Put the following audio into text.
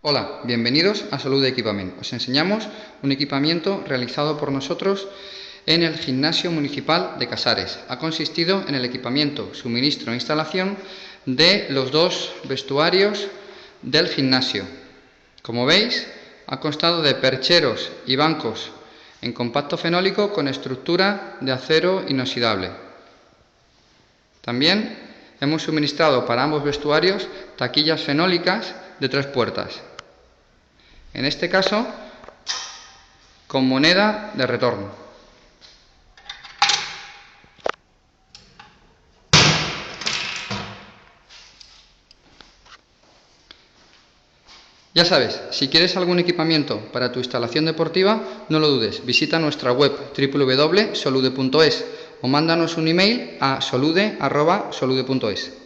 Hola, bienvenidos a Solude Equipament. Os enseñamos un equipamiento realizado por nosotros en el Gimnasio Municipal de Casares. Ha consistido en el equipamiento, suministro e instalación de los dos vestuarios del gimnasio. Como veis, ha constado de percheros y bancos en compacto fenólico con estructura de acero inoxidable. También hemos suministrado para ambos vestuarios taquillas fenólicas de 3 puertas. En este caso, con moneda de retorno. Ya sabes, si quieres algún equipamiento para tu instalación deportiva, no lo dudes, visita nuestra web www.solude.es o mándanos un email a solude@solude.es.